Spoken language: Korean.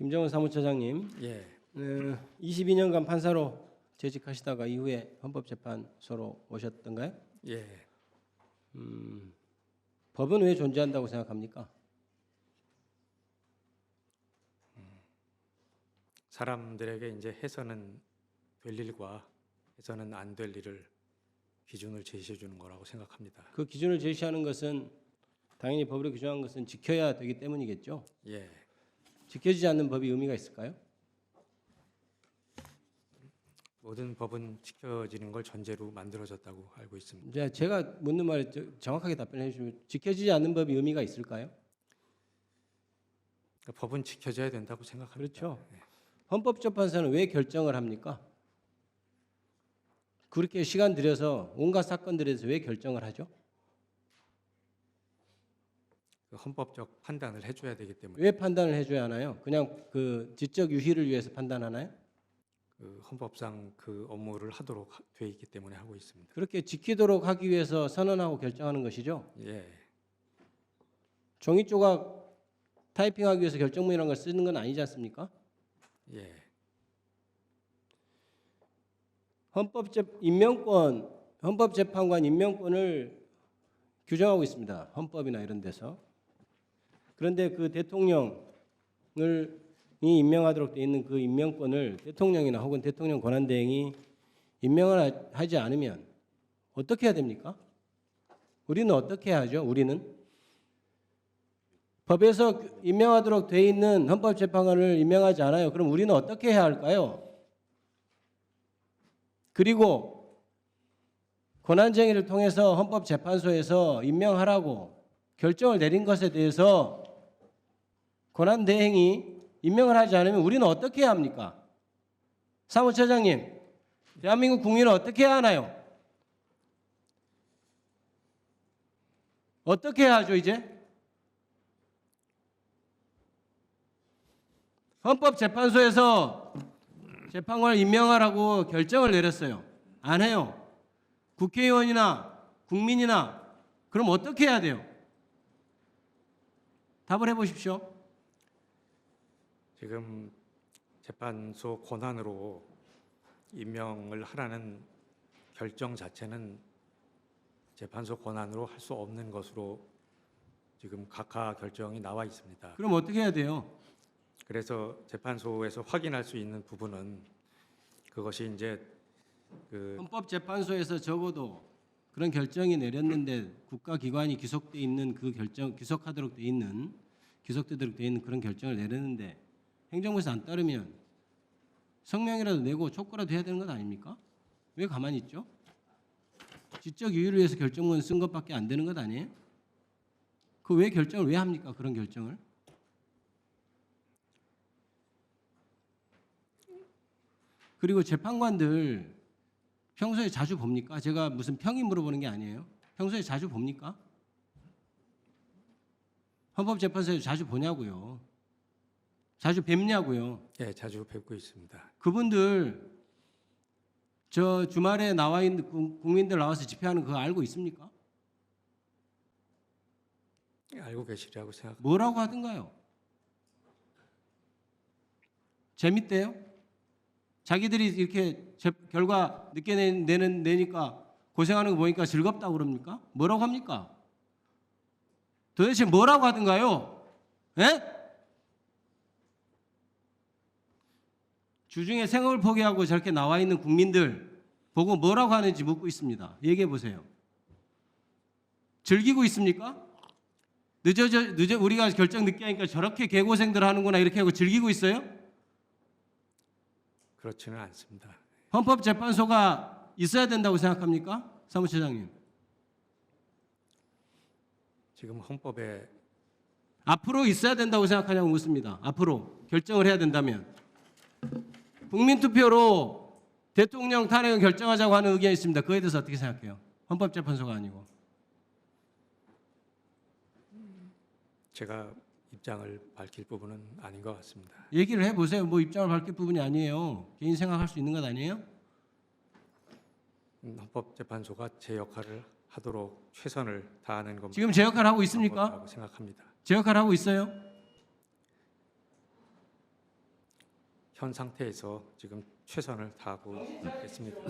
김정은 사무처장님, 예, 22년간 판사로 재직하시다가 이후에 헌법재판소로 오셨던가요? 예. 법은 왜 존재한다고 생각합니까? 사람들에게 이제 해서는 될 일과 해서는 안 될 일을 기준을 제시해 주는 거라고 생각합니다. 그 기준을 제시하는 것은 당연히 법으로 규정한 것은 지켜야 되기 때문이겠죠. 예, 지켜지지 않는 법이 의미가 있을까요? 모든 법은 지켜지는 걸 전제로 만들어졌다고 알고 있습니다. 이제 제가 묻는 말에 정확하게 답변해 주시면 지켜지지 않는 법이 의미가 있을까요? 그러니까 법은 지켜져야 된다고 생각합니다. 그렇죠. 예. 헌법재판소는 왜 결정을 합니까? 그렇게 시간 들여서 온갖 사건들에 대해서 왜 결정을 하죠? 그 헌법적 판단을 해줘야 되기 때문에 왜 판단을 해줘야 하나요? 그냥 그 지적 유희를 위해서 판단하나요? 그 헌법상 그 업무를 하도록 돼 있기 때문에 하고 있습니다. 그렇게 지키도록 하기 위해서 선언하고 결정하는 것이죠. 예, 종이 조각 타이핑하기 위해서 결정문이라는 걸 쓰는 건 아니지 않습니까? 예, 헌법재판관 임명권을 규정하고 있습니다. 헌법이나 이런 데서. 그런데 그 대통령이 임명하도록 돼 있는 그 임명권을 대통령이나 혹은 대통령 권한대행이 임명을 하지 않으면 어떻게 해야 됩니까? 우리는 어떻게 하죠? 우리는 법에서 임명하도록 돼 있는 헌법재판관을 임명하지 않아요. 그럼 우리는 어떻게 해야 할까요? 그리고 권한쟁의를 통해서 헌법재판소에서 임명하라고 결정을 내린 것에 대해서 권한대행이 임명을 하지 않으면 우리는 어떻게 해야 합니까? 사무처장님, 대한민국 국민은 어떻게 해야 하나요? 어떻게 해야 하죠, 이제? 헌법재판소에서 재판관을 임명하라고 결정을 내렸어요. 안 해요. 국회의원이나 국민이나 그럼 어떻게 해야 돼요? 답을 해보십시오. 지금 재판소 권한으로 임명을 하라는 결정 자체는 재판소 권한으로 할 수 없는 것으로 지금 각하 결정이 나와 있습니다. 그럼 어떻게 해야 돼요? 그래서 재판소에서 확인할 수 있는 부분은 그것이 이제 그 헌법재판소에서 적어도 그런 결정이 내렸는데 국가기관이 기속돼 있는 그 결정 기속되도록 돼 있는 그런 결정을 내렸는데 행정부에서 안 따르면 성명이라도 내고 촉구라도 해야 되는 것 아닙니까? 왜 가만히 있죠? 지적 유의를 위해서 결정문 쓴 것밖에 안 되는 것 아니에요? 그 왜 결정을 왜 합니까? 그런 결정을? 그리고 재판관들 평소에 자주 봅니까? 제가 무슨 평이 물어보는 게 아니에요. 평소에 자주 봅니까? 헌법재판소에 자주 보냐고요. 자주 뵙냐고요. 예, 자주 뵙고 있습니다. 그분들 저 주말에 나와 있는 국민들 나와서 집회하는 그거 알고 있습니까? 알고 계시리라고 생각합니다. 뭐라고 하던가요? 재밌대요? 자기들이 이렇게 결과 늦게 내니까 고생하는 거 보니까 즐겁다고 그럽니까? 뭐라고 합니까? 도대체 뭐라고 하던가요? 예? 주중에 생업을 포기하고 저렇게 나와 있는 국민들 보고 뭐라고 하는지 묻고 있습니다. 얘기해 보세요. 즐기고 있습니까? 우리가 결정 늦게 하니까 저렇게 개고생들 하는구나 이렇게 하고 즐기고 있어요? 그렇지는 않습니다. 헌법재판소가 있어야 된다고 생각합니까? 사무처장님. 지금 헌법에 앞으로 있어야 된다고 생각하냐고 묻습니다. 앞으로 결정을 해야 된다면. 국민투표로 대통령 탄핵을 결정하자고 하는 의견이 있습니다. 그에 대해서 어떻게 생각해요? 헌법재판소가 아니고. 제가 입장을 밝힐 부분은 아닌 것 같습니다. 얘기를 해보세요. 뭐 입장을 밝힐 부분이 아니에요. 개인 생각할 수 있는 것 아니에요? 헌법재판소가 제 역할을 하도록 최선을 다하는 겁니다. 지금 제 역할 하고 있습니까? 생각합니다. 제 역할 하고 있어요? 현 상태에서 지금 최선을 다하고 있습니다.